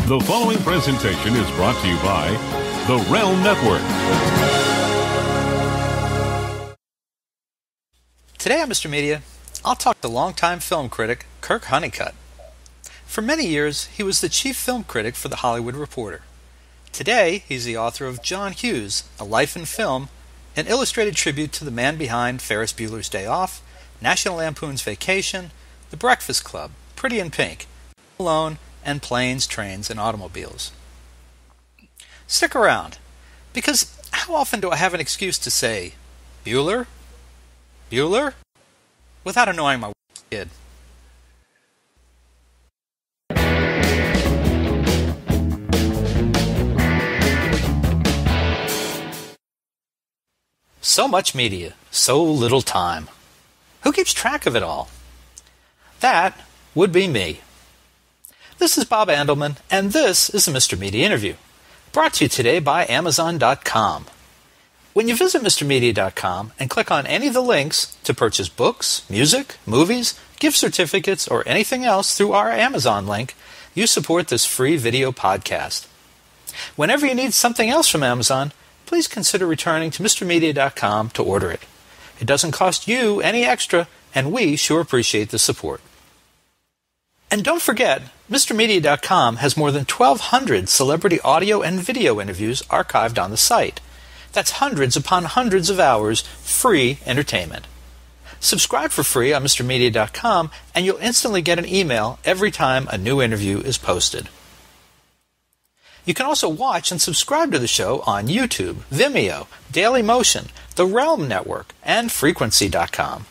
The following presentation is brought to you by the Realm Network. Today on Mr. Media, I'll talk to longtime film critic Kirk Honeycutt. For many years, he was the chief film critic for The Hollywood Reporter. Today, he's the author of John Hughes, A Life in Film, an illustrated tribute to the man behind Ferris Bueller's Day Off, National Lampoon's Vacation, The Breakfast Club, Pretty in Pink, Alone, and Planes, Trains, and Automobiles. Stick around, because how often do I have an excuse to say, Bueller? Bueller? Without annoying my kid. So much media, so little time. Who keeps track of it all? That would be me. This is Bob Andelman, and this is the Mr. Media Interview, brought to you today by Amazon.com. When you visit MrMedia.com and click on any of the links to purchase books, music, movies, gift certificates, or anything else through our Amazon link, you support this free video podcast. Whenever you need something else from Amazon, please consider returning to MrMedia.com to order it. It doesn't cost you any extra, and we sure appreciate the support. And don't forget, MrMedia.com has more than 1,200 celebrity audio and video interviews archived on the site. That's hundreds upon hundreds of hours free entertainment. Subscribe for free on MrMedia.com, and you'll instantly get an email every time a new interview is posted. You can also watch and subscribe to the show on YouTube, Vimeo, Dailymotion, the Realm Network, and Frequency.com.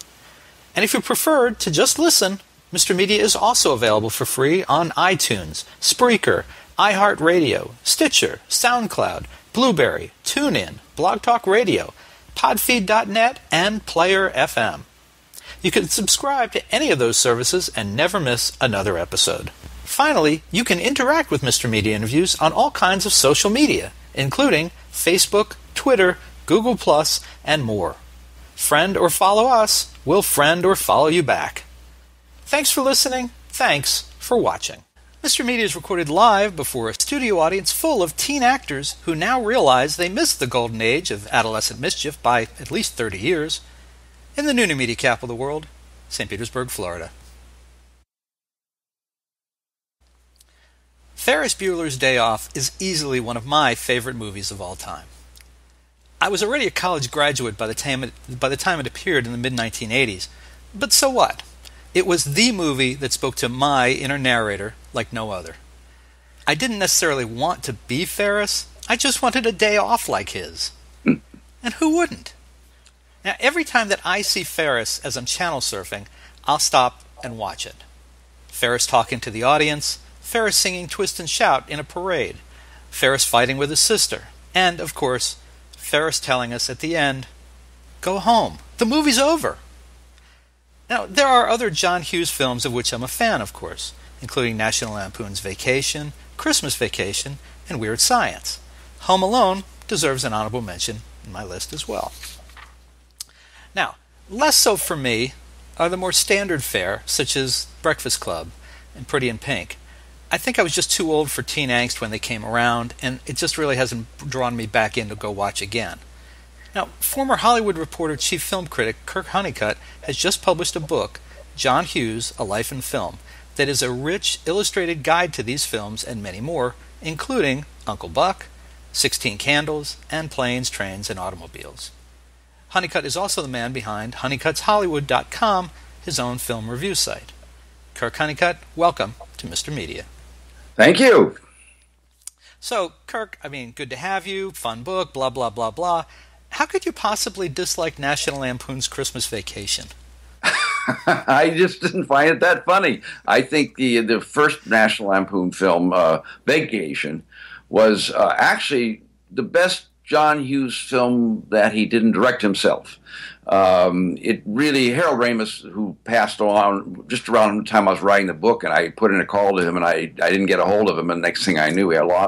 And if you prefer to just listen, Mr. Media is also available for free on iTunes, Spreaker, iHeartRadio, Stitcher, SoundCloud, Blueberry, TuneIn, Blog Talk Radio, Podfeed.net, and Player FM. You can subscribe to any of those services and never miss another episode. Finally, you can interact with Mr. Media Interviews on all kinds of social media, including Facebook, Twitter, Google+, and more. Friend or follow us, we'll friend or follow you back. Thanks for listening. Thanks for watching. Mr. Media is recorded live before a studio audience full of teen actors who now realize they missed the golden age of adolescent mischief by at least 30 years in the new media capital of the world, St. Petersburg, Florida. Ferris Bueller's Day Off is easily one of my favorite movies of all time. I was already a college graduate by the time it appeared in the mid-1980s, but so what? It was the movie that spoke to my inner narrator like no other. I didn't necessarily want to be Ferris, I just wanted a day off like his. And who wouldn't? Now, every time that I see Ferris as I'm channel surfing, I'll stop and watch it. Ferris talking to the audience, Ferris singing Twist and Shout in a parade, Ferris fighting with his sister, and, of course, Ferris telling us at the end, "Go home, the movie's over." Now, there are other John Hughes films of which I'm a fan, of course, including National Lampoon's Vacation, Christmas Vacation, and Weird Science. Home Alone deserves an honorable mention in my list as well. Now, less so for me are the more standard fare, such as Breakfast Club and Pretty in Pink. I think I was just too old for teen angst when they came around, and it just really hasn't drawn me back in to go watch again. Now, former Hollywood Reporter chief film critic Kirk Honeycutt has just published a book, John Hughes, A Life in Film, that is a rich, illustrated guide to these films and many more, including Uncle Buck, 16 Candles, and Planes, Trains, and Automobiles. Honeycutt is also the man behind HoneycuttsHollywood.com, his own film review site. Kirk Honeycutt, welcome to Mr. Media. Thank you. So, Kirk, good to have you, fun book, blah, blah, blah, blah. How could you possibly dislike National Lampoon's Christmas Vacation? I just didn't find it that funny. I think the first National Lampoon film, Vacation, was actually the best John Hughes film that he didn't direct himself. It really, Harold Ramis, who passed on just around the time I was writing the book, and I put in a call to him, and I didn't get a hold of him, and the next thing I knew,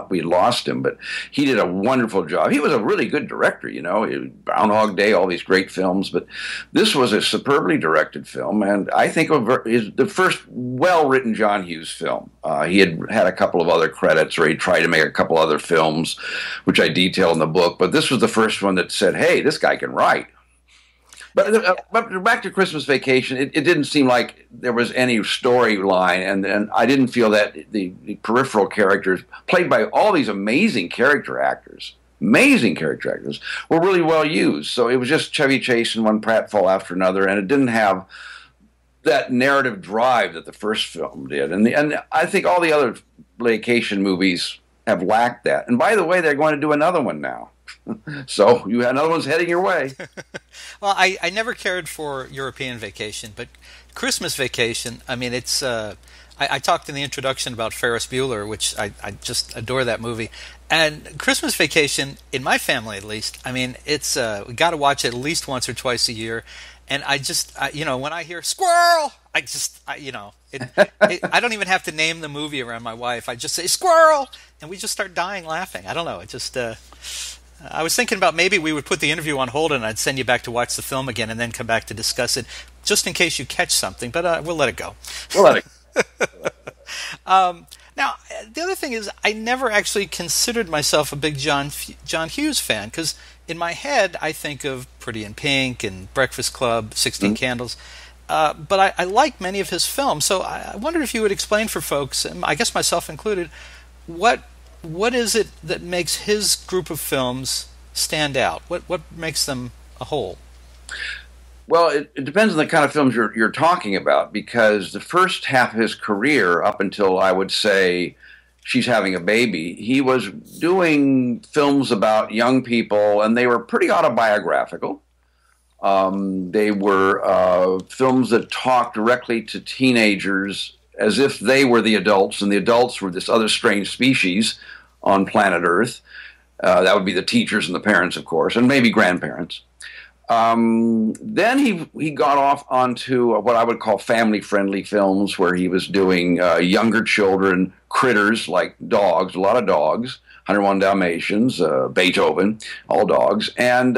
we lost him, but he did a wonderful job. He was a really good director, Groundhog Day, all these great films, but this was a superbly directed film, and I think is the first well-written John Hughes film. He had a couple of other credits, or he tried to make a couple other films, which I detail in the book, but this was the first one that said, hey, this guy can write. But back to Christmas Vacation, it didn't seem like there was any storyline, and I didn't feel that the peripheral characters, played by all these amazing character actors, were really well used. So it was just Chevy Chase and one pratfall after another, and it didn't have that narrative drive that the first film did. And I think all the other vacation movies have lacked that. And by the way, they're going to do another one now. So you have another one's heading your way. Well, I never cared for European Vacation, but Christmas Vacation, I mean, it's I talked in the introduction about Ferris Bueller, which I just adore that movie. And Christmas Vacation, in my family at least, I mean, it's we got to watch it at least once or twice a year. And I just, when I hear squirrel, I don't even have to name the movie around my wife. I just say squirrel, and we just start dying laughing. I don't know. It just, I was thinking about maybe we would put the interview on hold and I'd send you back to watch the film again and then come back to discuss it, just in case you catch something. But we'll let it go. We'll let it go. Now, the other thing is, I never actually considered myself a big John Hughes fan, because in my head, I think of Pretty in Pink and Breakfast Club, 16 Candles, but I like many of his films. So I wondered if you would explain for folks, and I guess myself included, what is it that makes his group of films stand out? What makes them a whole? Well, it depends on the kind of films you're talking about, because the first half of his career, up until I would say She's Having a Baby, he was doing films about young people, and they were pretty autobiographical. They were films that talked directly to teenagers as if they were the adults, and the adults were this other strange species on planet Earth. That would be the teachers and the parents, of course, and maybe grandparents. Then he got off onto what I would call family-friendly films, where he was doing younger children, critters like dogs, a lot of dogs, 101 Dalmatians, Beethoven, all dogs, and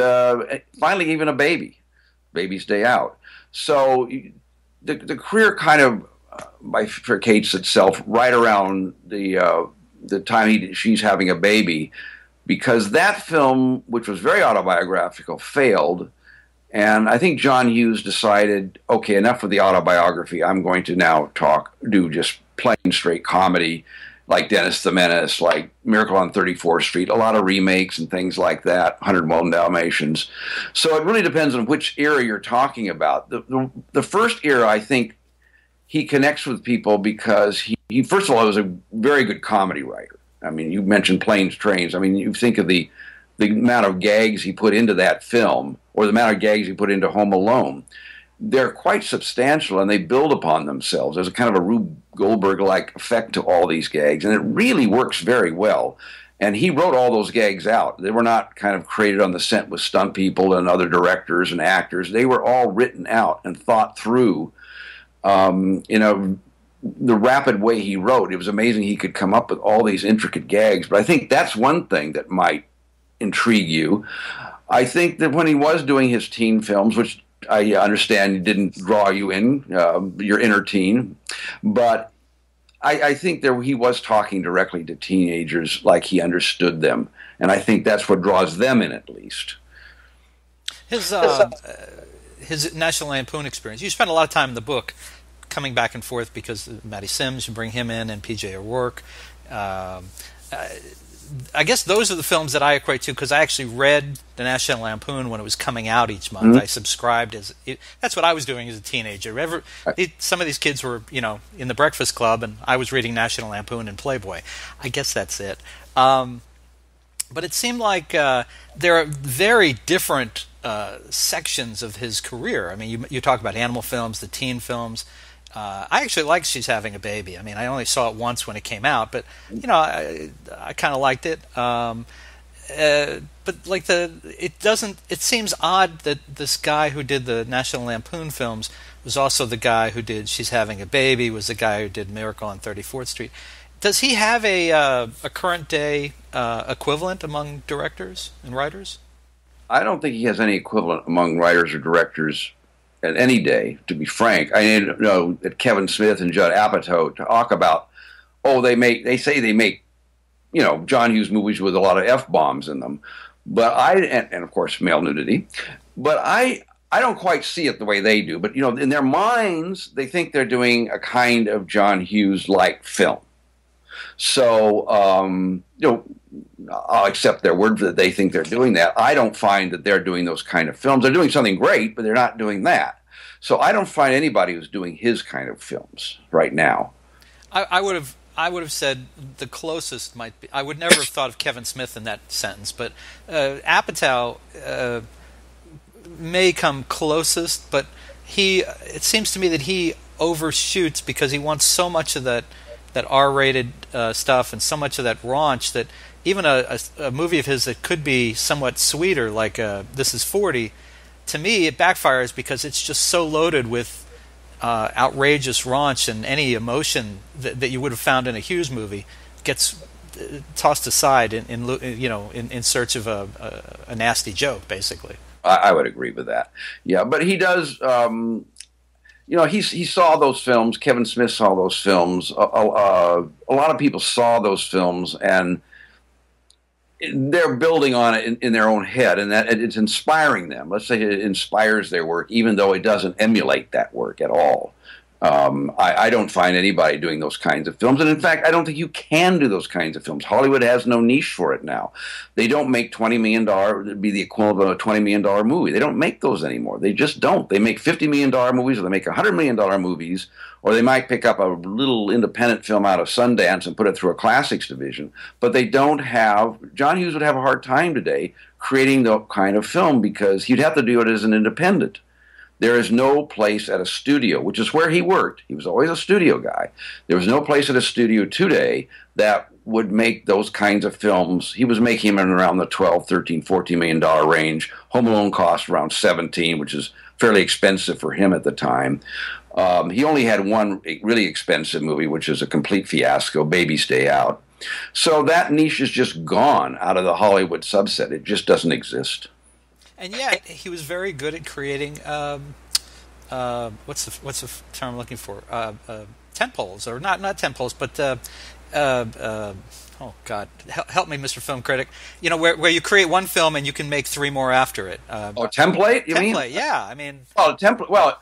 finally even a Baby's Day Out. So the career kind of bifurcates itself right around the time She's Having a Baby, because that film, which was very autobiographical, failed. And I think John Hughes decided, okay, enough of the autobiography. I'm going to now do just plain straight comedy, like Dennis the Menace, like Miracle on 34th Street, a lot of remakes and things like that, 101 Dalmatians. So it really depends on which era you're talking about. The first era, I think, he connects with people because he first of all, was a very good comedy writer. I mean, you mentioned Planes, Trains. I mean, you think of the amount of gags he put into that film, or the amount of gags he put into Home Alone. They're quite substantial, and they build upon themselves. There's a kind of a Rube Goldberg-like effect to all these gags, and it really works very well. And he wrote all those gags out. They were not kind of created on the set with stunt people and other directors and actors. They were all written out and thought through, the rapid way he wrote. It was amazing he could come up with all these intricate gags. But I think that's one thing that might intrigue you. I think that when he was doing his teen films, which I understand didn't draw you in, your inner teen, but I think that he was talking directly to teenagers like he understood them. And I think that's what draws them in, at least. His National Lampoon experience, you spend a lot of time in the book coming back and forth because Matty Sims, you bring him in, and P.J. O'Rourke. I guess those are the films that I equate to, because I actually read the National Lampoon when it was coming out each month. Mm-hmm. I subscribed that's what I was doing as a teenager. Some of these kids were, in the Breakfast Club, and I was reading National Lampoon and Playboy. I guess that's it. But it seemed like there are very different sections of his career. I mean, you talk about animal films, the teen films. I actually like She's Having a Baby. I mean, I only saw it once when it came out, but I kind of liked it. but like it doesn't. It seems odd that this guy who did the National Lampoon films was also the guy who did She's Having a Baby, was the guy who did Miracle on 34th Street. Does he have a current day equivalent among directors and writers? I don't think he has any equivalent among writers or directors at any day, to be frank. I know that Kevin Smith and Judd Apatow talk about, they say they make, John Hughes movies with a lot of F-bombs in them. But and of course male nudity. But I don't quite see it the way they do. But, in their minds, they think they're doing a kind of John Hughes-like film. So, I'll accept their word that they think they're doing that. I don't find that they're doing those kind of films. They're doing something great, but they're not doing that. So I don't find anybody who's doing his kind of films right now. I would have said the closest might be. I would never have thought of Kevin Smith in that sentence, but Apatow may come closest. But it seems to me that he overshoots because he wants so much of that R-rated stuff and so much of that raunch that even a movie of his that could be somewhat sweeter, like This Is 40, to me it backfires because it's just so loaded with outrageous raunch, and any emotion that you would have found in a Hughes movie gets tossed aside in search of a nasty joke, basically. I would agree with that. Yeah, but he does. He saw those films. Kevin Smith saw those films. A lot of people saw those films, and they're building on it in their own head, and that it's inspiring them. Let's say it inspires their work, even though it doesn't emulate that work at all. I don't find anybody doing those kinds of films, and in fact, I don't think you can do those kinds of films. Hollywood has no niche for it now. They don't make $20 million, it'd be the equivalent of a $20 million movie. They don't make those anymore. They just don't. They make $50 million movies, or they make $100 million movies, or they might pick up a little independent film out of Sundance and put it through a classics division. But they don't have, John Hughes would have a hard time today creating the kind of film because he'd have to do it as an independent. There is no place at a studio, which is where he worked. He was always a studio guy. There was no place at a studio today that would make those kinds of films. He was making them in around the $12, $13, $14 million range. Home Alone cost around $17, which is fairly expensive for him at the time. He only had one really expensive movie, which is a complete fiasco, Baby's Day Out. So that niche is just gone out of the Hollywood subset. It just doesn't exist. And yet, he was very good at creating what's the term I'm looking for? Tentpoles, or not tentpoles, but oh God, help me, Mr. Film Critic. Where you create one film and you can make three more after it. Template? You mean? Template, yeah. I mean, template. Well,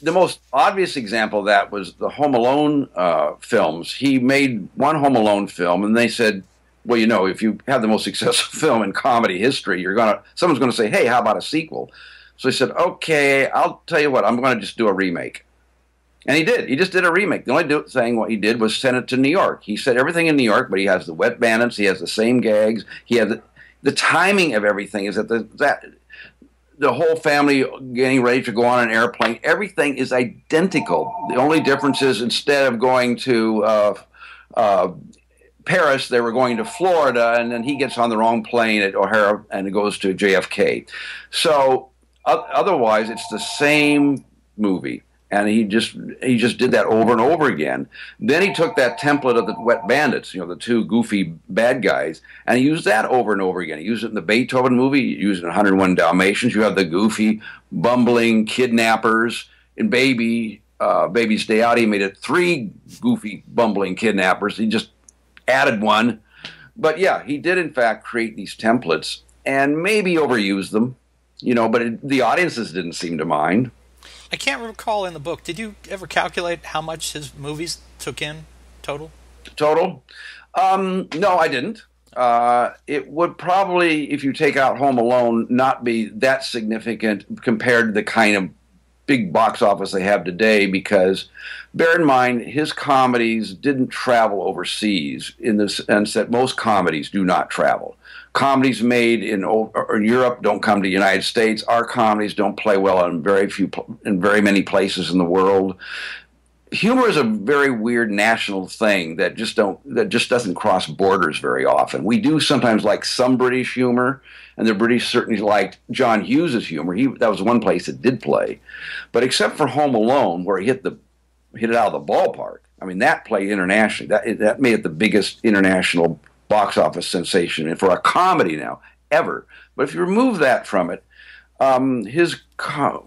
the most obvious example of that was the Home Alone films. He made one Home Alone film, and they said, well, if you have the most successful film in comedy history, someone's going to say, hey, how about a sequel? So he said, okay, I'll tell you what, I'm going to just do a remake. And he did. He just did a remake. The only thing what he did was send it to New York. He said everything in New York, but he has the Wet Bandits, he has the same gags, he has the timing of everything is that the whole family getting ready to go on an airplane, everything is identical. The only difference is instead of going to Paris, they were going to Florida, and then he gets on the wrong plane at O'Hara and it goes to JFK. So otherwise, it's the same movie, and he just did that over and over again. Then he took that template of the Wet Bandits, the two goofy bad guys, and he used that over and over again. He used it in the Beethoven movie. He used it in 101 Dalmatians. You have the goofy, bumbling kidnappers. In Baby's Day Out, he made it three goofy, bumbling kidnappers. He just added one. But yeah, he did in fact create these templates and maybe overuse them, but the audiences didn't seem to mind. I can't recall in the book, did you ever calculate how much his movies took in total? No, I didn't. It would probably, if you take out Home Alone, not be that significant compared to the kind of big box office they have today, because bear in mind, his comedies didn't travel overseas in the sense that most comedies do not travel. Comedies made in Europe don't come to the United States. Our comedies don't play well in very many places in the world. humor is a very weird national thing that just doesn't cross borders very often. We do sometimes like some British humor, and the British certainly liked John Hughes' humor. That was one place it did play, but except for Home Alone, where he hit it out of the ballpark. I mean, that played internationally. That made it the biggest international box office sensation, and for a comedy now ever. But if you remove that from it, his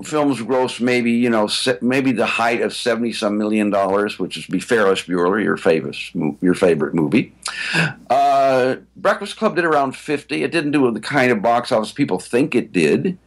films gross maybe the height of $70-some million, which would be Ferris Bueller, your favorite movie. Breakfast Club did around 50. It didn't do the kind of box office people think it did.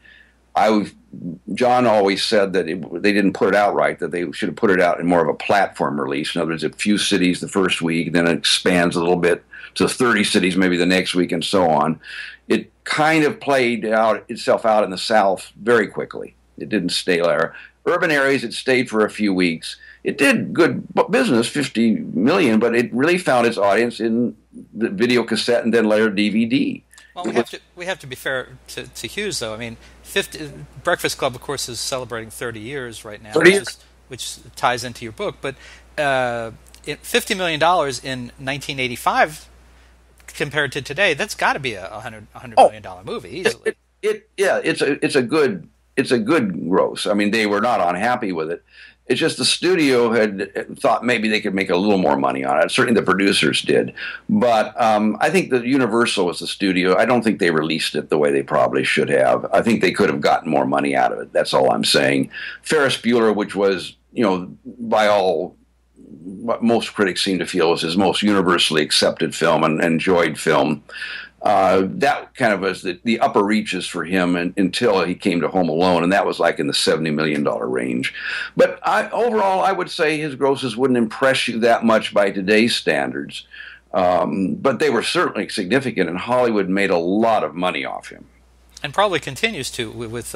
John always said that they didn't put it out right, that they should have put it out in more of a platform release. In other words, a few cities the first week, then it expands a little bit to 30 cities maybe the next week, and so on. It kind of played itself out in the South very quickly. It didn't stay there. Urban areas, it stayed for a few weeks. It did good business, 50 million, but it really found its audience in the video cassette and then later DVD. Well, we have to be fair to Hughes, though. I mean, Breakfast Club, of course, is celebrating 30 years right now, which ties into your book. But $50 million in 1985, compared to today, that's got to be a $100 million movie easily. It's a good gross. I mean, they were not unhappy with it. It's just the studio had thought maybe they could make a little more money on it. Certainly the producers did. But I think that Universal was the studio. I don't think they released it the way they probably should have. I think they could have gotten more money out of it. That's all I'm saying. Ferris Bueller, which was, by all, what most critics seem to feel was his most universally accepted film and enjoyed film. That kind of was the upper reaches for him until he came to Home Alone, and that was like in the $70 million range. But overall, I would say his grosses wouldn't impress you that much by today's standards. But they were certainly significant, and Hollywood made a lot of money off him. And probably continues to with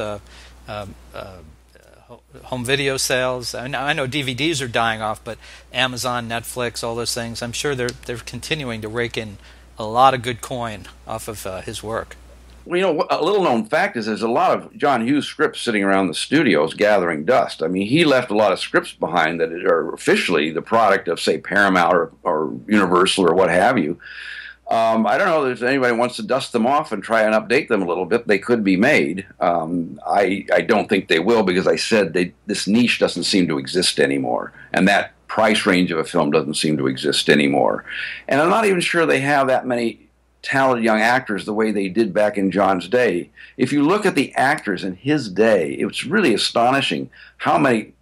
home video sales. I know DVDs are dying off, but Amazon, Netflix, all those things, I'm sure they're continuing to rake in a lot of good coin off of his work. Well, a little-known fact is there's a lot of John Hughes scripts sitting around the studios gathering dust. I mean, he left a lot of scripts behind that are officially the product of, say, Paramount or Universal or what have you. I don't know if anybody wants to dust them off and try and update them a little bit. They could be made. I don't think they will, because I said this niche doesn't seem to exist anymore, and that price range of a film doesn't seem to exist anymore. And I'm not even sure they have that many talented young actors the way they did back in John's day. If you look at the actors in his day, it's really astonishing how many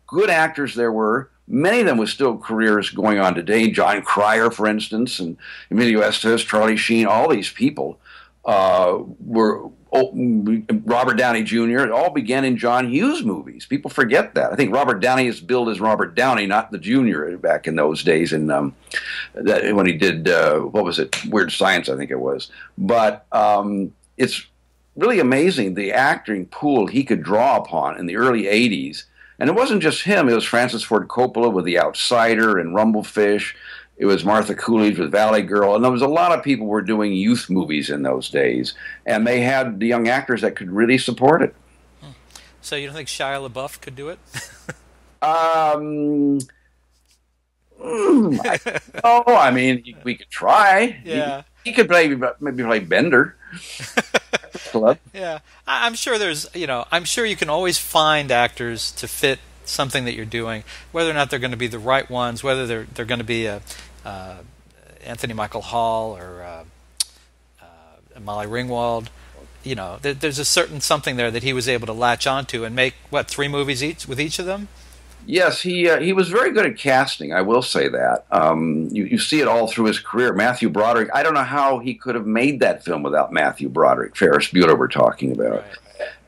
good actors there were. Many of them with still careers going on today. John Cryer, for instance, and Emilio Estevez, Charlie Sheen, all these people were Robert Downey Jr. It all began in John Hughes movies. People forget that. I think Robert Downey is billed as Robert Downey, not the Jr. back in those days. And when he did what was it, Weird Science, I think it was. But it's really amazing the acting pool he could draw upon in the early '80s. And it wasn't just him. It was Francis Ford Coppola with The Outsider and Rumblefish. It was Martha Coolidge with Valley Girl. And there was a lot of people who were doing youth movies in those days. And they had the young actors that could really support it. So you don't think Shia LaBeouf could do it? I mean, we could try. Yeah. He could maybe play Bender. Yeah, I'm sure I'm sure you can always find actors to fit something that you're doing, whether or not they're going to be the right ones, whether they're going to be Anthony Michael Hall or Molly Ringwald. There's a certain something there that he was able to latch onto and make 3 movies with each of them. Yes, he was very good at casting, I will say that. You see it all through his career. Matthew Broderick, I don't know how he could have made that film without Matthew Broderick, Ferris Bueller we're talking about. Right.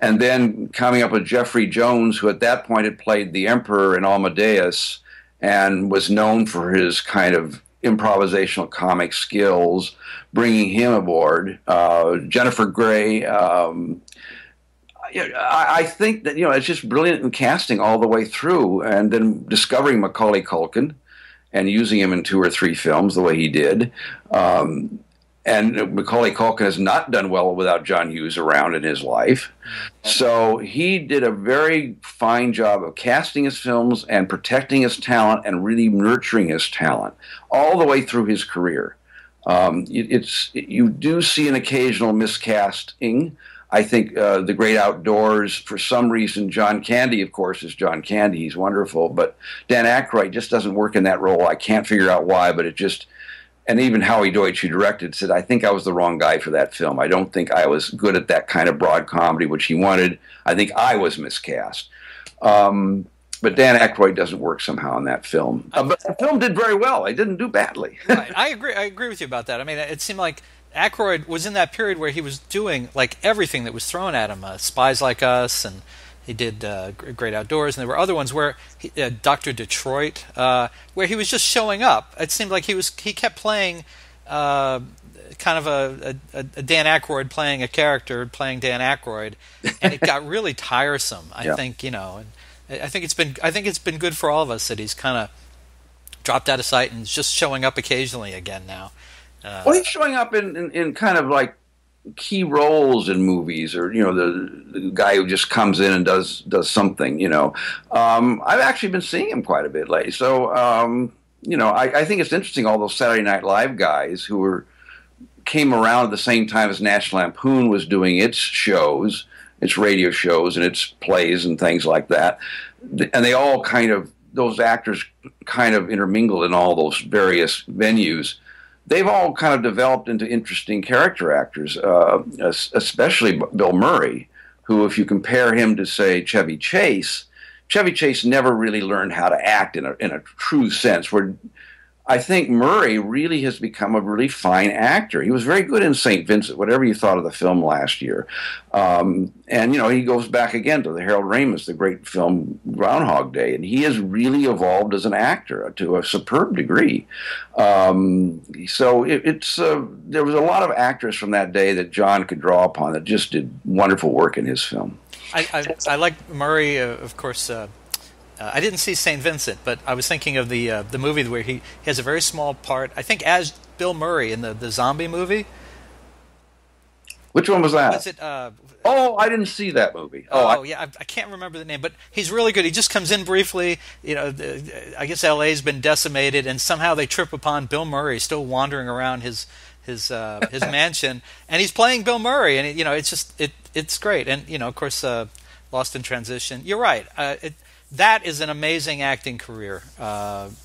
And then coming up with Jeffrey Jones, who at that point had played the Emperor in Amadeus and was known for his kind of improvisational comic skills, bringing him aboard. Jennifer Grey. I think that it's just brilliant in casting all the way through, and then discovering Macaulay Culkin and using him in 2 or 3 films the way he did. And Macaulay Culkin has not done well without John Hughes around in his life. So he did a very fine job of casting his films and protecting his talent and really nurturing his talent all the way through his career. You do see an occasional miscasting. I think The Great Outdoors, for some reason, John Candy, of course, is John Candy. He's wonderful. But Dan Aykroyd just doesn't work in that role. I can't figure out why, but it just... And even Howie Deutsch, who directed, said, I think I was the wrong guy for that film. I don't think I was good at that kind of broad comedy, which he wanted. I think I was miscast. But Dan Aykroyd doesn't work somehow in that film. But the film did very well. I didn't do badly. Right. I agree with you about that. I mean, it seemed like Aykroyd was in that period where he was doing like everything that was thrown at him. Spies Like Us, and he did Great Outdoors, and there were other ones where Dr. Detroit, where he was just showing up. It seemed like he kept playing kind of a Dan Aykroyd playing a character, playing Dan Aykroyd, and it got really tiresome. I think, and I think it's been good for all of us that he's kind of dropped out of sight and is just showing up occasionally again now. Well, he's showing up in kind of like key roles in movies, or the guy who just comes in and does something. I've actually been seeing him quite a bit lately. So I think it's interesting, all those Saturday Night Live guys who came around at the same time as National Lampoon was doing its shows, its radio shows, and its plays and things like that, and they all those actors kind of intermingled in all those various venues. They've all kind of developed into interesting character actors, especially Bill Murray, who, if you compare him to, say, Chevy Chase never really learned how to act in a true sense, where I think Murray really has become a really fine actor. He was very good in St. Vincent, whatever you thought of the film last year. And, he goes back again to the Harold Ramis, the great film Groundhog Day, and he has really evolved as an actor to a superb degree. So there was a lot of actors from that day that John could draw upon that just did wonderful work in his film. I like Murray, of course. I didn't see St. Vincent, but I was thinking of the movie where he has a very small part, I think, as Bill Murray in the zombie movie. Which one was that? Was it? I didn't see that movie. I can't remember the name, but he's really good. He just comes in briefly. I guess L.A.'s been decimated, and somehow they trip upon Bill Murray still wandering around his mansion, and he's playing Bill Murray, and it's great. And of course, Lost in Transition. You're right. That is an amazing acting career. Worthy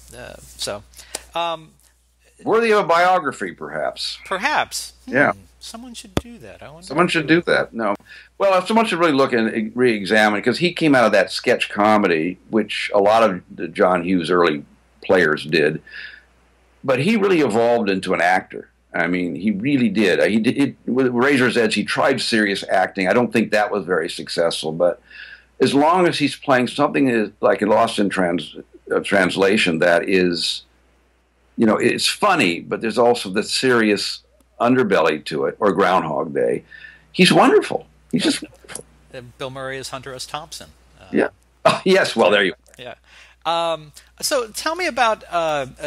of a biography, perhaps. Perhaps. Yeah. Someone should do that. Someone should do that. No. Well, someone should really look and re-examine, because he came out of that sketch comedy, which a lot of the John Hughes early players did. But he really evolved into an actor. I mean, he really did. He did with Razor's Edge. He tried serious acting. I don't think that was very successful, but as long as he's playing something like Lost in Translation that is, it's funny, but there's also the serious underbelly to it, or Groundhog Day, he's wonderful. He's just wonderful. Bill Murray is Hunter S. Thompson. Yeah. Yes, well, there you go. Yeah. So tell me about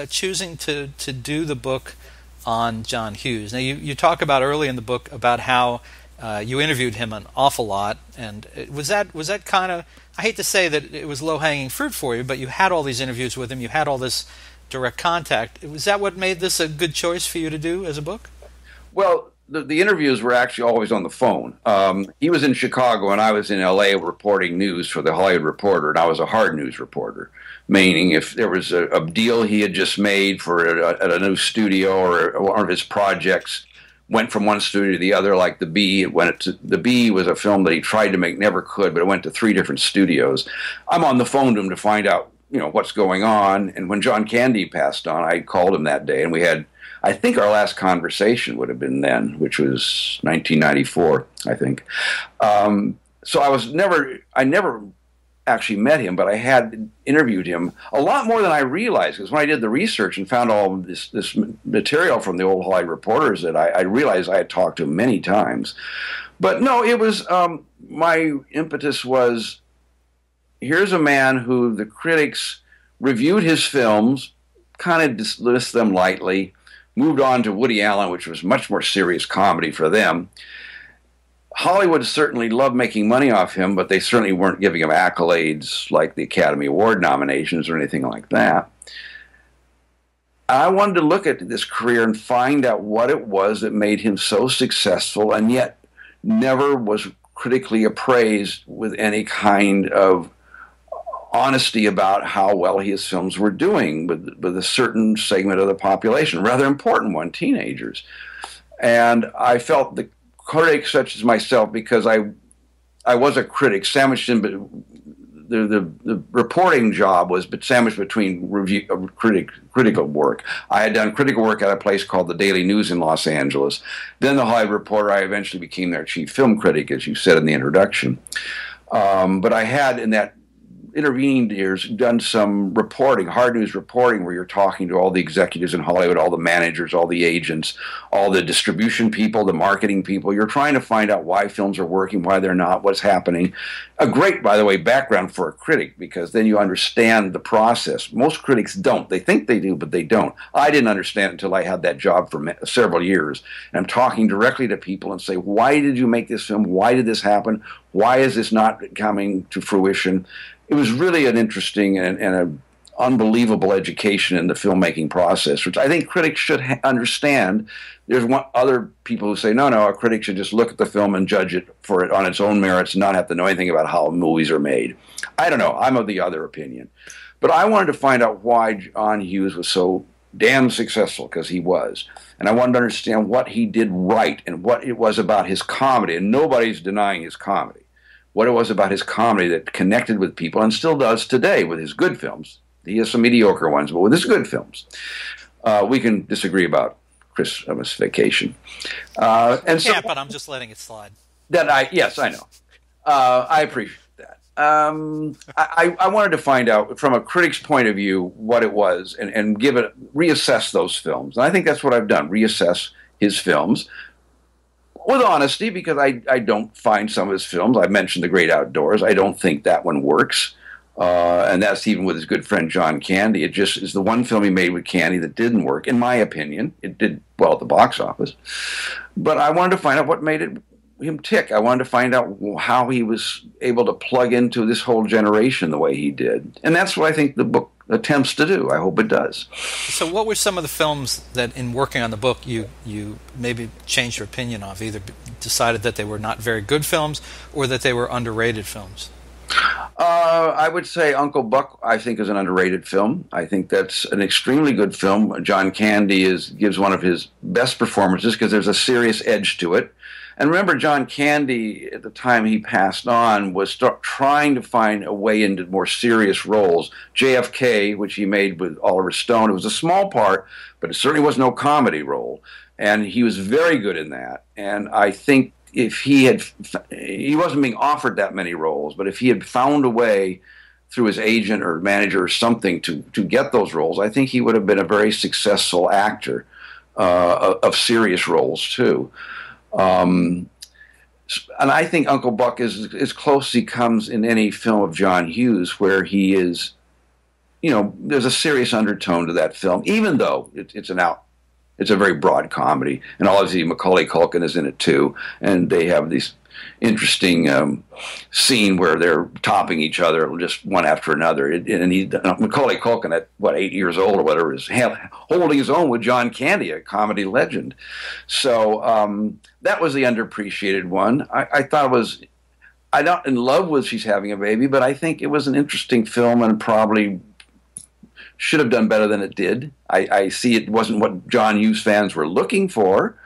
choosing to do the book on John Hughes. Now, you talk about early in the book about how you interviewed him an awful lot, and was that kind of, I hate to say that it was low-hanging fruit for you, but you had all these interviews with him, you had all this direct contact. Was that what made this a good choice for you to do as a book? Well, the interviews were actually always on the phone. He was in Chicago, and I was in L.A. reporting news for the Hollywood Reporter, and I was a hard news reporter, meaning if there was a deal he had just made for a new studio, or one of his projects went from one studio to the other, like The Bee. The Bee was a film that he tried to make, never could, but it went to 3 different studios. I'm on the phone to him to find out, what's going on. And when John Candy passed on, I called him that day, and we had, I think our last conversation would have been then, which was 1994, I think. So I never actually met him, but I had interviewed him a lot more than I realized, because when I did the research and found all of this material from the old Hollywood Reporters, that I realized I had talked to him many times. But no, it was, my impetus was, here's a man who the critics reviewed his films, kind of dismissed them lightly, moved on to Woody Allen, which was much more serious comedy for them. Hollywood certainly loved making money off him, but they certainly weren't giving him accolades like the Academy Award nominations or anything like that. I wanted to look at this career and find out what it was that made him so successful and yet never was critically appraised with any kind of honesty about how well his films were doing with a certain segment of the population, rather important one, teenagers. And I felt the critics such as myself, because I was a critic, sandwiched in, but the reporting job was sandwiched between critical work. I had done critical work at a place called the Daily News in Los Angeles. Then the Hollywood Reporter, I eventually became their chief film critic, as you said in the introduction. But I had, in that intervening years, done some reporting, hard news reporting, where you're talking to all the executives in Hollywood, all the managers, all the agents, all the distribution people, the marketing people. You're trying to find out why films are working, why they're not, what's happening. A great, by the way, background for a critic, because then you understand the process. Most critics don't. They think they do, but they don't. I didn't understand until I had that job for several years. And I'm talking directly to people and say, why did you make this film? Why did this happen? Why is this not coming to fruition? It was really an interesting and an unbelievable education in the filmmaking process, which I think critics should understand. There's other people who say, no, a critic should just look at the film and judge it for it on its own merits and not have to know anything about how movies are made. I don't know. I'm of the other opinion. But I wanted to find out why John Hughes was so damn successful, because he was. And I wanted to understand what he did right and what it was about his comedy. And nobody's denying his comedy. What it was about his comedy that connected with people, and still does today with his good films. He has some mediocre ones, but with his good films. We can disagree about Christmas Vacation. And so, yeah, but I'm just letting it slide. Yes, I know. I appreciate that. I wanted to find out, from a critic's point of view, what it was, and reassess those films. And I think that's what I've done, reassess his films. With honesty, because I don't find some of his films. I mentioned The Great Outdoors. I don't think that one works. And that's even with his good friend John Candy. It just is the one film he made with Candy that didn't work, in my opinion. It did well at the box office. But I wanted to find out what made him tick. I wanted to find out how he was able to plug into this whole generation the way he did. And that's what I think the book attempts to do. I hope it does. So what were some of the films that, in working on the book, you maybe changed your opinion of, either decided that they were not very good films or that they were underrated films? I would say Uncle Buck, I think, is an underrated film. I think that's an extremely good film. John Candy gives one of his best performances because there's a serious edge to it. And remember, John Candy, at the time he passed on, was trying to find a way into more serious roles. JFK, which he made with Oliver Stone, it was a small part, but it certainly was no comedy role. And he was very good in that. And I think if he wasn't being offered that many roles, but if he had found a way through his agent or manager or something to get those roles, I think he would have been a very successful actor of serious roles, too. And I think Uncle Buck is as close as he comes in any film of John Hughes, where he is, there's a serious undertone to that film, even though it's a very broad comedy, and obviously Macaulay Culkin is in it too, and they have these interesting scene where they're topping each other just one after another. Macaulay Culkin, at 8 years old or whatever, is holding his own with John Candy, a comedy legend. So that was the underappreciated one. I thought it was. I'm not in love with She's Having a Baby, but I think it was an interesting film and probably should have done better than it did. I see it wasn't what John Hughes fans were looking for,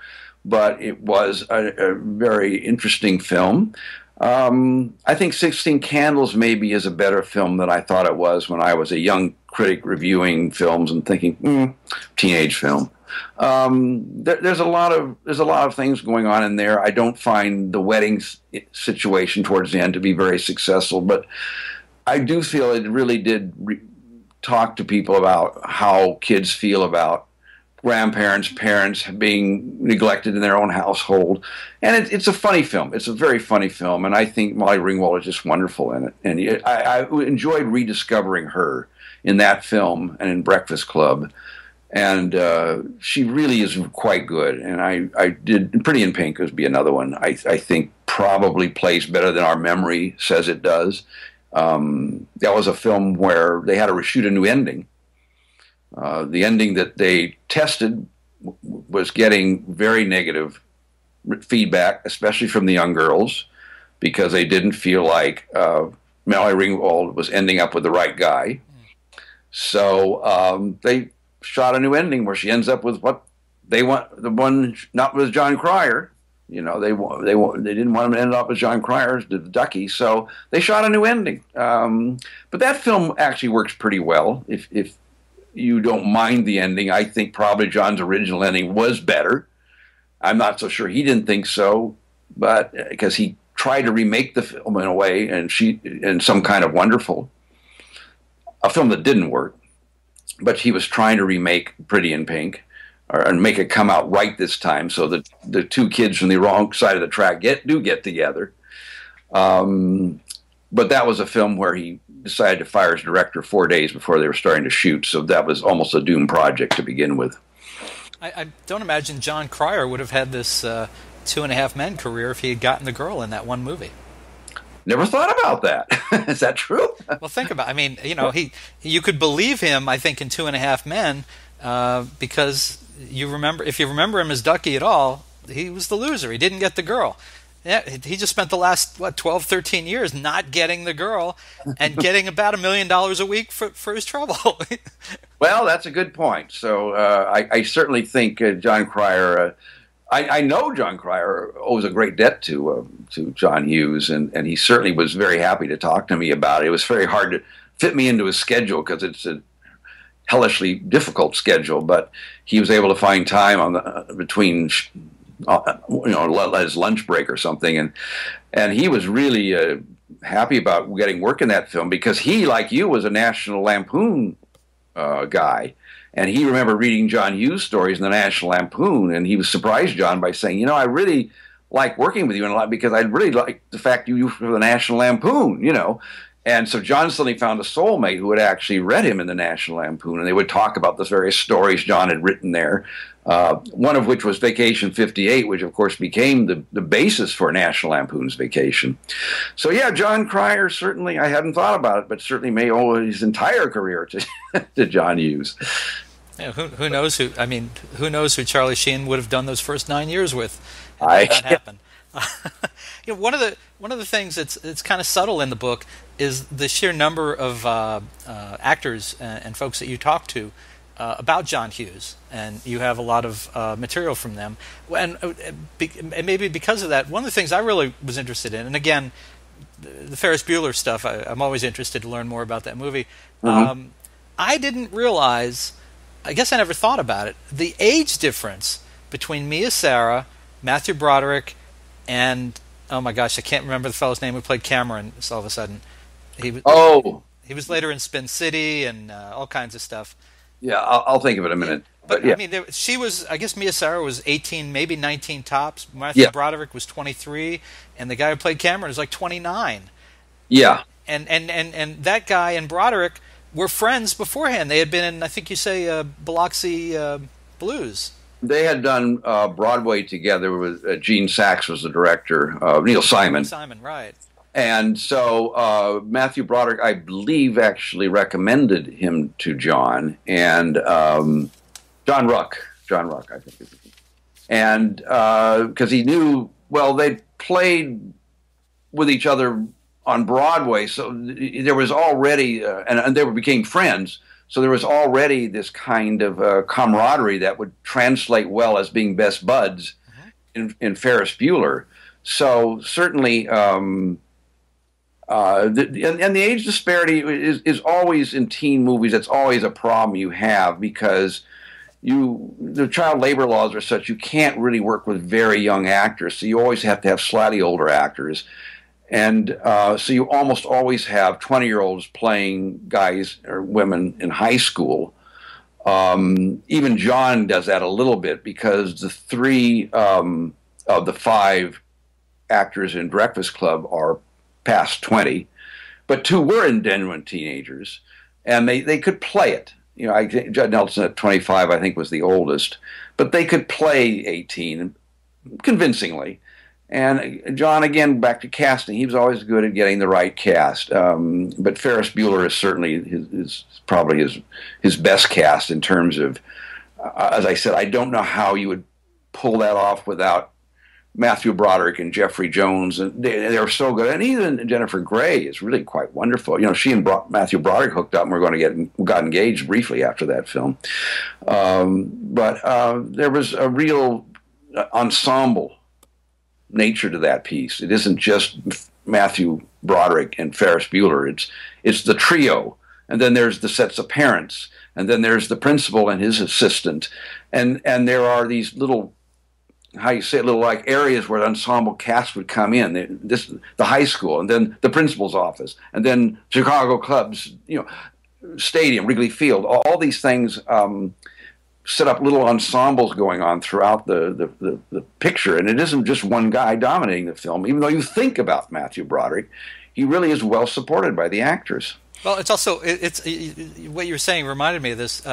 but it was a very interesting film. I think 16 Candles maybe is a better film than I thought it was when I was a young critic reviewing films and thinking, teenage film. There's a lot of things going on in there. I don't find the wedding situation towards the end to be very successful, but I do feel it really did talk to people about how kids feel about grandparents, parents being neglected in their own household. And it's a funny film. It's a very funny film, and I think Molly Ringwald is just wonderful in it. And I enjoyed rediscovering her in that film and in Breakfast Club. And she really is quite good. And I did Pretty in Pink would be another one. I think probably plays better than our memory says it does. That was a film where they had to reshoot a new ending. The ending that they tested was getting very negative feedback, especially from the young girls, because they didn't feel like Mallory Ringwald was ending up with the right guy. So they shot a new ending where she ends up with what they want, the one not with John Cryer. You know, they didn't want him to end up with John Cryer, the Ducky, so they shot a new ending. But that film actually works pretty well. If you don't mind the ending, I think probably John's original ending was better. I'm not so sure he didn't think so, but because he tried to remake the film in a way, and Some Kind of Wonderful, a film that didn't work, but he was trying to remake Pretty in Pink, and make it come out right this time, so that the two kids from the wrong side of the track do get together. But that was a film where he decided to fire his director 4 days before they were starting to shoot, so that was almost a doomed project to begin with. I don't imagine John Cryer would have had this 2.5 Men career if he had gotten the girl in that one movie. Never thought about that. Is that true? Well, think about it. I mean, you know, you could believe him, I think, in 2.5 Men, because if you remember him as Ducky at all, he was the loser. He didn't get the girl. Yeah, he just spent the last 12, 13 years not getting the girl and getting about $1 million a week for his trouble. Well, that's a good point. So I certainly think John Cryer. I know John Cryer owes a great debt to John Hughes, and he certainly was very happy to talk to me about it. It was very hard to fit me into his schedule because it's a hellishly difficult schedule, but he was able to find time between his lunch break or something, and he was really happy about getting work in that film because he, like you, was a National Lampoon guy. And he remembered reading John Hughes stories in the National Lampoon, and he was surprised, John, by saying, you know, I really like working with you a lot because I really like the fact you were for the National Lampoon, you know. And so John suddenly found a soulmate who had actually read him in the National Lampoon, and they would talk about the various stories John had written there, one of which was Vacation 58, which, of course, became the basis for National Lampoon's Vacation. So, yeah, John Cryer, certainly, I hadn't thought about it, but certainly may owe his entire career to John Hughes. Yeah, who knows who knows who Charlie Sheen would have done those first 9 years with had that happened. You know, one of the things that's kind of subtle in the book is the sheer number of actors and folks that you talk to about John Hughes, and you have a lot of material from them. And maybe because of that, one of the things I really was interested in, and again, the Ferris Bueller stuff, I'm always interested to learn more about that movie. Mm-hmm. I didn't realize, I guess I never thought about it, the age difference between Mia Sara, Matthew Broderick, and oh my gosh, I can't remember the fellow's name who played Cameron. All of a sudden, he was later in Spin City and all kinds of stuff. Yeah, I'll think of it in a minute. But yeah. I mean, she was. I guess Mia Sara was 18, maybe 19 tops. Matthew Broderick was 23, and the guy who played Cameron was like 29. Yeah, and that guy and Broderick were friends beforehand. They had been in, I think you say, Biloxi Blues. They had done Broadway together with Gene Saks was the director, Neil Simon. Neil Simon, right. And so Matthew Broderick, I believe, actually recommended him to John, and John Ruck, I think. And because he knew, well, they played with each other on Broadway, so there was already, and they became friends, so there was already this kind of camaraderie that would translate well as being best buds in Ferris Bueller. So certainly, and the age disparity is always in teen movies. It's always a problem you have because the child labor laws are such you can't really work with very young actors. So you always have to have slightly older actors. And so you almost always have 20-year-olds playing guys or women in high school. Even John does that a little bit because the 3 of the 5 actors in Breakfast Club are past 20, but 2 were genuine teenagers, and they could play it. Judd Nelson at 25, I think, was the oldest, but they could play 18 convincingly. And John, again, back to casting, he was always good at getting the right cast. But Ferris Bueller is certainly probably his best cast in terms of, as I said, I don't know how you would pull that off without Matthew Broderick and Jeffrey Jones, and they're so good. And even Jennifer Grey is really quite wonderful. She and Matthew Broderick hooked up, and got engaged briefly after that film. But there was a real ensemble nature to that piece. It isn't just Matthew Broderick and Ferris Bueller. It's the trio, and then there's the sets of parents, and then there's the principal and his assistant, and there are these little, little like areas where the ensemble cast would come in. The high school, and then the principal's office, and then Chicago clubs, stadium, Wrigley Field. All these things set up little ensembles going on throughout the picture, and it isn't just one guy dominating the film. Even though you think about Matthew Broderick, he really is well supported by the actors. Well, it's also what you were saying reminded me of this.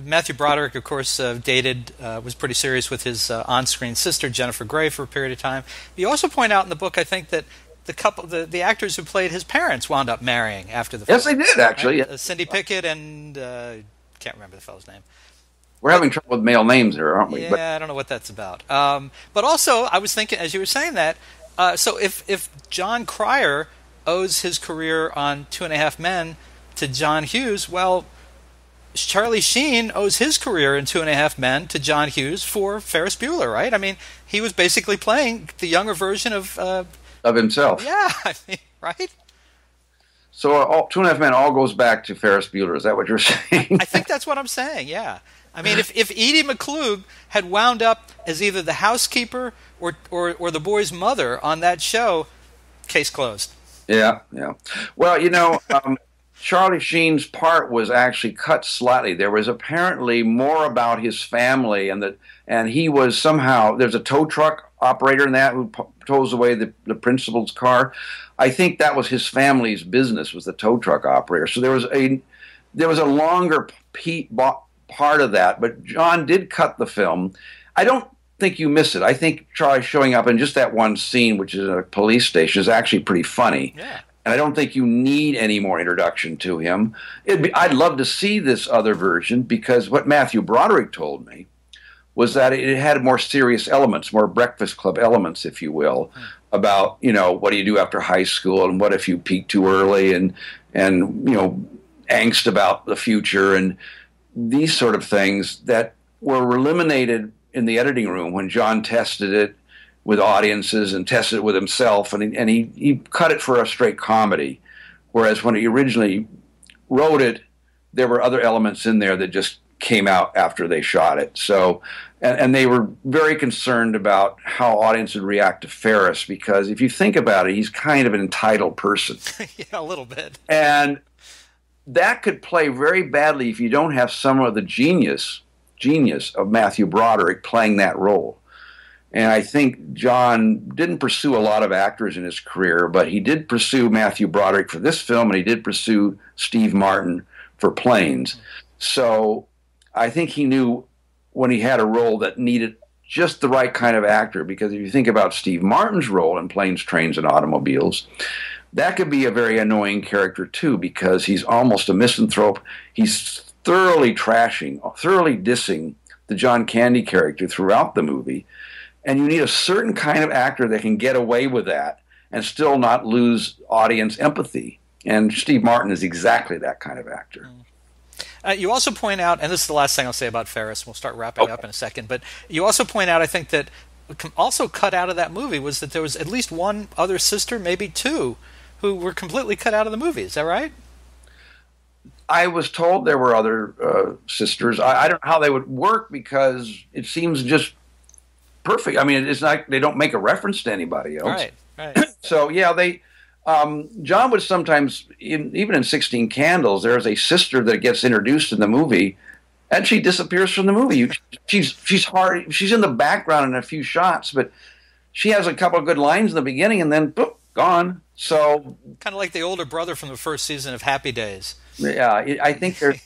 Matthew Broderick, of course, was pretty serious with his on-screen sister Jennifer Grey for a period of time. You also point out in the book, I think, that the actors who played his parents wound up marrying after the film. Yes, they did actually. Right? Cindy Pickett and can't remember the fellow's name. We're having trouble with male names here, aren't we? Yeah, I don't know what that's about. But also, I was thinking as you were saying that. So if John Cryer owes his career on 2.5 Men to John Hughes, well, Charlie Sheen owes his career in 2.5 Men to John Hughes for Ferris Bueller, right? I mean, he was basically playing the younger version of himself. Yeah, right? So 2.5 Men all goes back to Ferris Bueller. Is that what you're saying? I think that's what I'm saying, yeah. I mean, if Edie McClug had wound up as either the housekeeper or the boy's mother on that show, case closed. Yeah. Well, Charlie Sheen's part was actually cut slightly. There was apparently more about his family, and he was somehow, there's a tow truck operator in that who tows away the principal's car. I think that was his family's business, was the tow truck operator. So there was a longer part of that, but John did cut the film. I don't think you miss it. I think Charlie showing up in just that one scene, which is in a police station, is actually pretty funny. Yeah. And I don't think you need any more introduction to him. I'd love to see this other version, because what Matthew Broderick told me was that it had more serious elements, more Breakfast Club elements, if you will, about, what do you do after high school, and what if you peak too early, and angst about the future, and these sort of things that were eliminated in the editing room when John tested it with audiences and tested it with himself, and he cut it for a straight comedy, whereas when he originally wrote it, there were other elements in there that just came out after they shot it. So, and they were very concerned about how audience would react to Ferris, because if you think about it, he's kind of an entitled person. Yeah, a little bit. And that could play very badly if you don't have some of the genius of Matthew Broderick playing that role. And I think John didn't pursue a lot of actors in his career, but he did pursue Matthew Broderick for this film, and he did pursue Steve Martin for Planes. So I think he knew when he had a role that needed just the right kind of actor, because if you think about Steve Martin's role in Planes, Trains, and Automobiles, that could be a very annoying character too, because he's almost a misanthrope. He's thoroughly dissing the John Candy character throughout the movie. And you need a certain kind of actor that can get away with that and still not lose audience empathy. And Steve Martin is exactly that kind of actor. You also point out, and this is the last thing I'll say about Ferris, we'll start wrapping up in a second, but you also point out, I think, that also cut out of that movie was that there was at least one other sister, maybe two, who were completely cut out of the movie. Is that right? I was told there were other sisters. I don't know how they would work, because it seems just perfect. I mean, it's not, they don't make a reference to anybody else. Right. So, yeah, John would sometimes, even in 16 Candles, there's a sister that gets introduced in the movie, and she disappears from the movie. She's in the background in a few shots, but she has a couple of good lines in the beginning, and then, boop, gone. So kind of like the older brother from the first season of Happy Days. Yeah, I think there's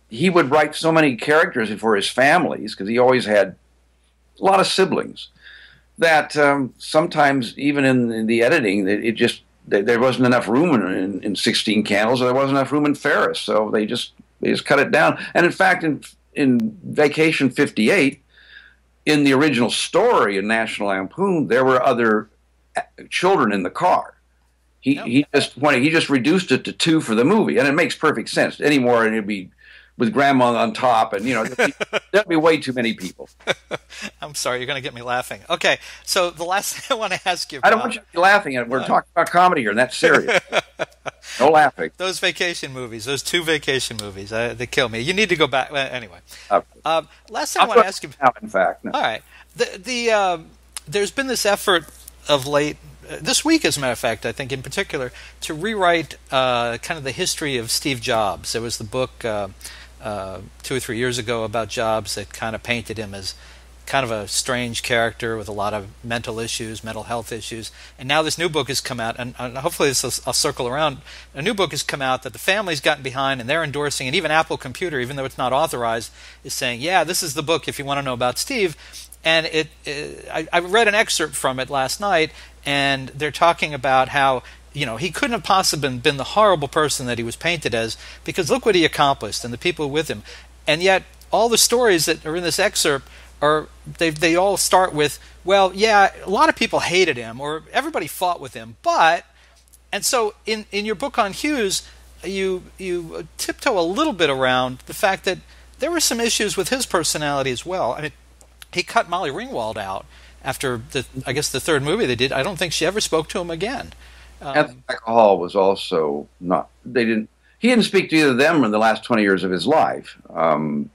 he would write so many characters for his families, because he always had a lot of siblings, that sometimes even in the editing, it just there wasn't enough room in 16 Candles, or there wasn't enough room in Ferris, so they just cut it down. And in fact, in Vacation 58, in the original story in National Lampoon, there were other children in the car. He just reduced it to 2 for the movie, and it makes perfect sense. Anymore, and it'd be with grandma on top, and there'd be way too many people. I'm sorry, you're going to get me laughing. Okay, so the last thing I want to ask you about... I don't want you to be laughing. We're talking about comedy here, and that's serious. No laughing. Those vacation movies, those 2 vacation movies, they kill me. You need to go back. Anyway. Last thing I want to ask you... Now, in fact. No. All right. There's been this effort of late, this week as a matter of fact, I think in particular, to rewrite kind of the history of Steve Jobs. There was the book 2 or 3 years ago about Jobs that kind of painted him as kind of a strange character with a lot of mental health issues. And now this new book has come out, and hopefully I'll circle around. A new book has come out that the family's gotten behind, and they're endorsing, and even Apple Computer, even though it's not authorized, is saying, yeah, this is the book if you want to know about Steve. And I read an excerpt from it last night, and they're talking about how he couldn't have possibly been the horrible person that he was painted as, because look what he accomplished and the people with him. And yet all the stories that are in this excerpt they all start with, well, yeah, a lot of people hated him, or everybody fought with him, and so in your book on Hughes, you tiptoe a little bit around the fact that there were some issues with his personality as well. I mean, he cut Molly Ringwald out after the 3rd movie they did. I don't think she ever spoke to him again. Anthony Hall was also not. He didn't speak to either of them in the last 20 years of his life.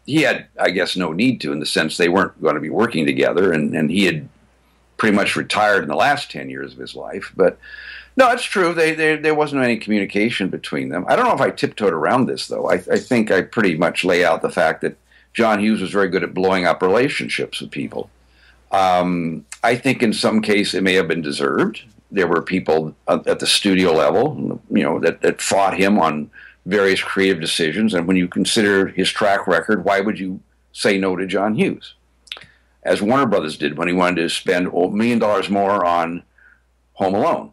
He had, I guess, no need to, in the sense they weren't going to be working together, and he had pretty much retired in the last 10 years of his life. But no, it's true. There wasn't any communication between them. I don't know if I tiptoed around this, though. I think I pretty much lay out the fact that John Hughes was very good at blowing up relationships with people. I think in some case it may have been deserved. There were people at the studio level, that fought him on various creative decisions. And when you consider his track record, why would you say no to John Hughes? As Warner Brothers did when he wanted to spend $1 million more on Home Alone.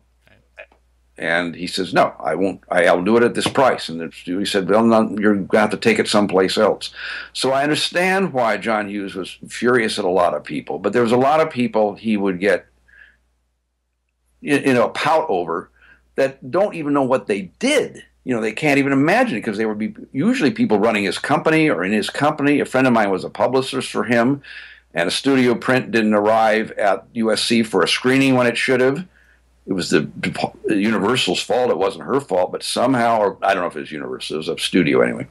And he says, no, I won't. I'll do it at this price. And he said, well, no, you're going to have to take it someplace else. So I understand why John Hughes was furious at a lot of people. But there was a lot of people he would get pout over that don't even know what they did. They can't even imagine it, because they would be usually people running his company or in his company. A friend of mine was a publicist for him, and a studio print didn't arrive at USC for a screening when it should have. It was the Universal's fault. It wasn't her fault, but somehow, or I don't know if it was Universal, it was a studio anyway.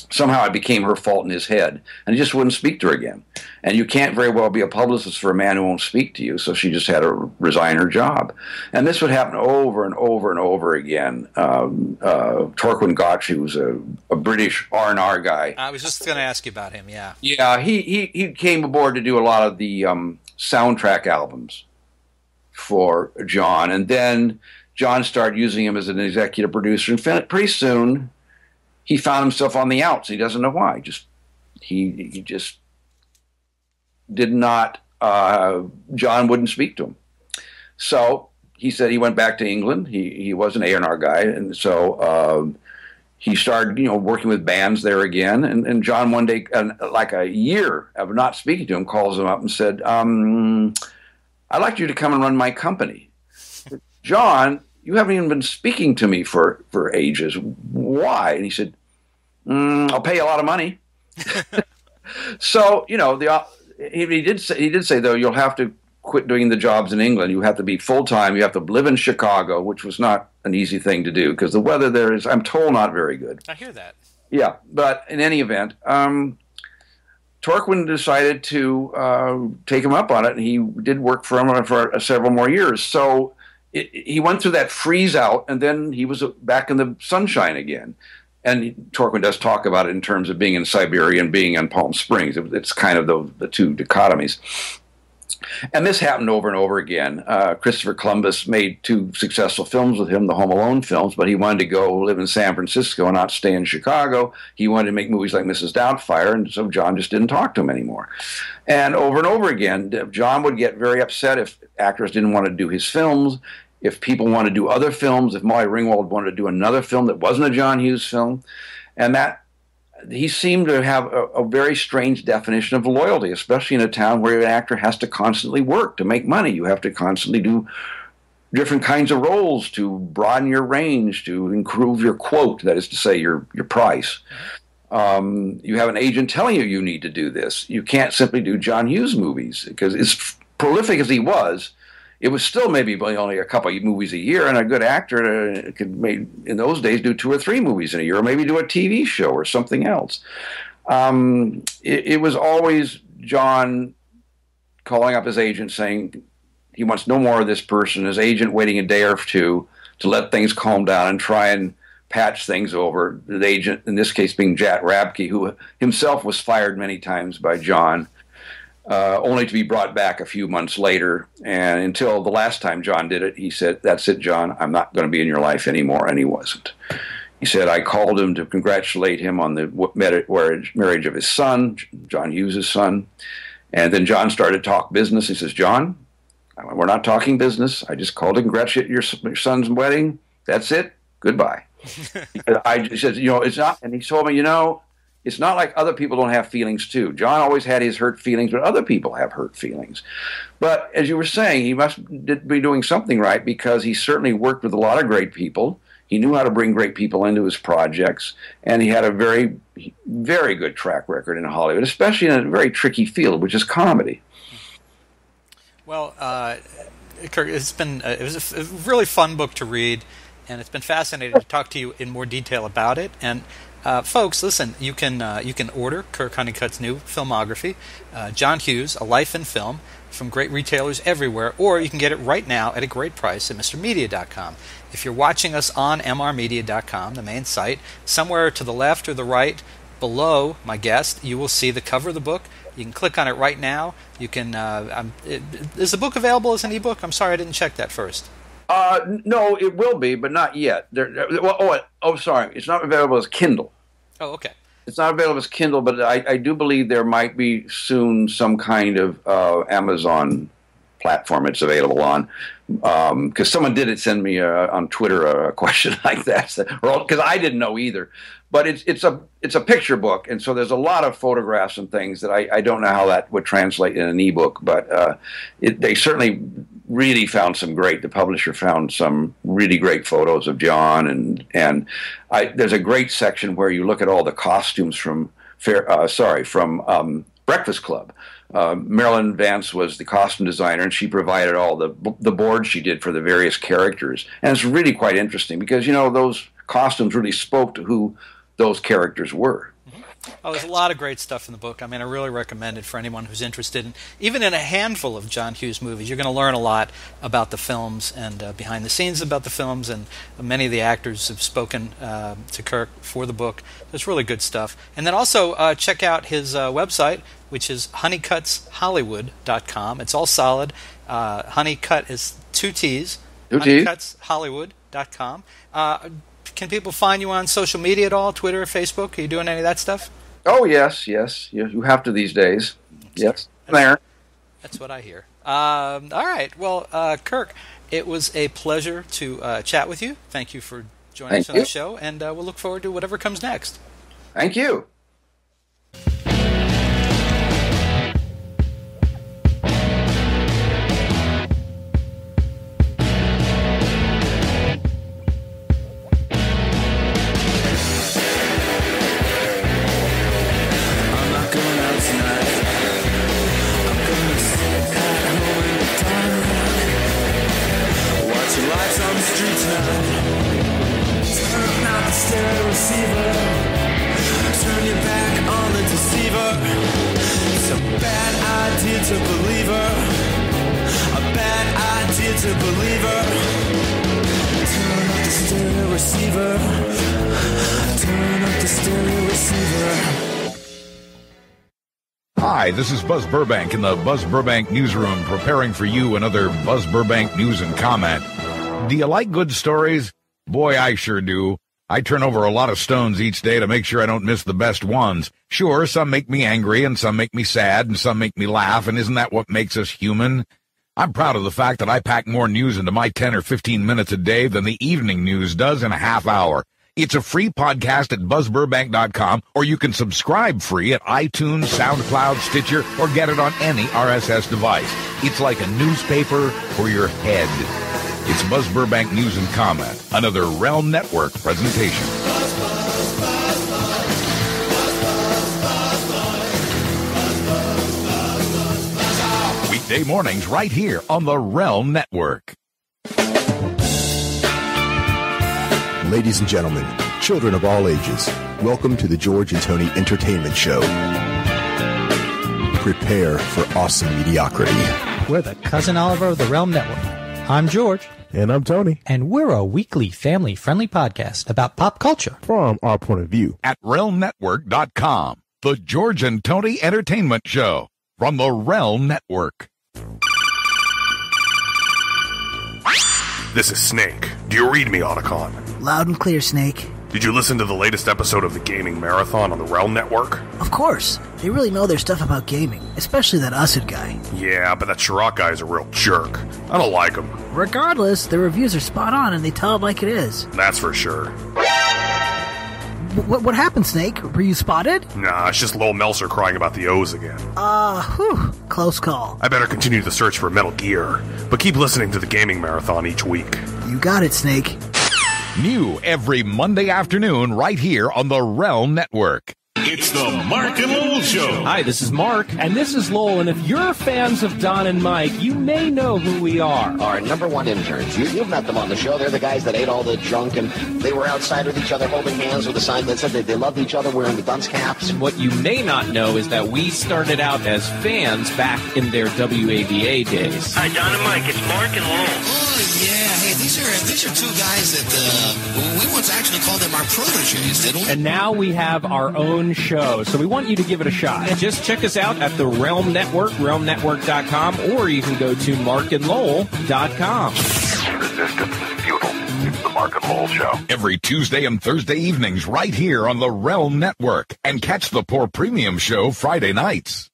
Somehow it became her fault in his head, and he just wouldn't speak to her again. And you can't very well be a publicist for a man who won't speak to you, so she just had to resign her job. And this would happen over and over and over again. Torquil Gotch, who was a British R&R guy. I was just going to ask you about him, yeah. Yeah, he came aboard to do a lot of the soundtrack albums for John, and then John started using him as an executive producer, and pretty soon he found himself on the outs. He doesn't know why. He just did not. John wouldn't speak to him, so he said he went back to England. He was an A&R guy, and so he started working with bands there again. And John one day, like a year of not speaking to him, calls him up and said, I'd like you to come and run my company. John, you haven't even been speaking to me for ages. Why? And he said, I'll pay you a lot of money. So, he did say, though, you'll have to quit doing the jobs in England. You have to be full-time. You have to live in Chicago, which was not an easy thing to do, because the weather there is, I'm told, not very good. I hear that. Yeah, but in any event, Torquil decided to take him up on it, and he did work for him for several more years. So he went through that freeze out, and then he was back in the sunshine again. And Torquil does talk about it in terms of being in Siberia and being in Palm Springs. It's kind of the two dichotomies. And this happened over and over again. Christopher Columbus made 2 successful films with him, the Home Alone films, but he wanted to go live in San Francisco and not stay in Chicago. He wanted to make movies like Mrs. Doubtfire, and so John just didn't talk to him anymore. And over again, John would get very upset if actors didn't want to do his films, if people wanted to do other films, if Molly Ringwald wanted to do another film that wasn't a John Hughes film. And that he seemed to have a very strange definition of loyalty, especially in a town where an actor has to constantly work to make money. You have to constantly do different kinds of roles to broaden your range, to improve your quote, that is to say, your price. You have an agent telling you you need to do this. You can't simply do John Hughes movies, because as prolific as he was, it was still maybe only a couple of movies a year, and a good actor could, in those days, do 2 or 3 movies in a year, or maybe do a TV show or something else. It was always John calling up his agent saying he wants no more of this person, his agent waiting a day or 2 to let things calm down and try and patch things over. The agent, in this case being Jat Rabke, who himself was fired many times by John, only to be brought back a few months later. And until the last time John did it, he said, "That's it, John, I'm not going to be in your life anymore." And he wasn't. He said, "I called him to congratulate him on the marriage of his son, John Hughes' son." And then John started to talk business. He says, "John, we're not talking business. I just called to congratulate your son's wedding. That's it. Goodbye." He said, it's not, and he told me, it's not like other people don't have feelings too. John always had his hurt feelings, but other people have hurt feelings. But as you were saying, he must be doing something right, because he certainly worked with a lot of great people. He knew how to bring great people into his projects, and he had a very, very good track record in Hollywood, especially in a very tricky field, which is comedy. Well, Kirk, it was a really fun book to read, and it's been fascinating to talk to you in more detail about it. And folks, listen, you can order Kirk Honeycutt's new filmography, John Hughes, A Life in Film, from great retailers everywhere, or you can get it right now at a great price at MrMedia.com. If you're watching us on MRMedia.com, the main site, somewhere to the left or the right below my guest, you will see the cover of the book. You can click on it right now. You can. Is the book available as an ebook? I'm sorry, I didn't check that first. No, it will be, but not yet. Sorry, it's not available as Kindle. Oh, okay. It's not available as Kindle, but I do believe there might be soon some kind of Amazon platform it's available on. Because someone did send me on Twitter a question like that, because I didn't know either. But it's a picture book, and so there's a lot of photographs and things that I don't know how that would translate in an ebook. But they certainly really found the publisher found some really great photos of John, and there's a great section where you look at all the costumes from Breakfast Club. Marilyn Vance was the costume designer, and she provided all the boards she did for the various characters. And it's really quite interesting because, those costumes really spoke to who those characters were. Oh, there's a lot of great stuff in the book. I mean, I really recommend it for anyone who's interested even in a handful of John Hughes movies. You're going to learn a lot about the films and behind the scenes about the films, and many of the actors have spoken to Kirk for the book. It's really good stuff. And then also check out his website, which is honeycuttshollywood.com. It's all solid. Honeycutt is 2 T's. Honeycuttshollywood.com. Can people find you on social media at all? Twitter, Facebook? Are you doing any of that stuff? Oh, yes. You have to these days. Yes, there. That's what I hear. All right. Well, Kirk, it was a pleasure to chat with you. Thank you for joining us on the show, and we'll look forward to whatever comes next. Thank you. Hi, this is Buzz Burbank in the Buzz Burbank newsroom, preparing for you another Buzz Burbank news and comment. Do you like good stories? Boy, I sure do. I turn over a lot of stones each day to make sure I don't miss the best ones. Sure, some make me angry, and some make me sad, and some make me laugh, and isn't that what makes us human? I'm proud of the fact that I pack more news into my 10 or 15 minutes a day than the evening news does in a half hour. It's a free podcast at buzzburbank.com, or you can subscribe free at iTunes, SoundCloud, Stitcher, or get it on any RSS device. It's like a newspaper for your head. It's Buzz Burbank News and Comment, another Realm Network presentation. Weekday mornings right here on the Realm Network. Ladies and gentlemen, children of all ages, welcome to the George and Tony Entertainment Show. Prepare for awesome mediocrity. We're the Cousin Oliver of the Realm Network. I'm George. And I'm Tony. And we're a weekly family-friendly podcast about pop culture. From our point of view. At realmnetwork.com, the George and Tony Entertainment Show from the Realm Network. This is Snake. Do you read me, Otacon? Loud and clear, Snake. Did you listen to the latest episode of the Gaming Marathon on the Realm Network? Of course. They really know their stuff about gaming, especially that Usad guy. Yeah, but that Chirac guy is a real jerk. I don't like him. Regardless, their reviews are spot on and they tell it like it is. That's for sure. What happened, Snake? Were you spotted? Nah, it's just Lowell Meltzer crying about the O's again. Close call. I better continue the search for Metal Gear, but keep listening to the Gaming Marathon each week. You got it, Snake. New every Monday afternoon right here on the Realm Network. It's the Mark and Lowell Show. Hi, this is Mark. And this is Lowell. And if you're fans of Don and Mike, you may know who we are. Our number one interns. You've met them on the show. They're the guys that ate all the junk, and they were outside with each other holding hands with a sign that said that they loved each other wearing the dunce caps. And what you may not know is that we started out as fans back in their WAVA days. Hi, Don and Mike. It's Mark and Lowell. Oh, yeah. Hey, these are two guys that we once actually called them our protégés, didn't we? And now we have our own show, so we want you to give it a shot. Just check us out at the Realm Network, realmnetwork.com, or you can go to markandlowell.com. Resistance is futile. It's the Mark and Lowell Show. Every Tuesday and Thursday evenings right here on the Realm Network. And catch the Poor Premium Show Friday nights.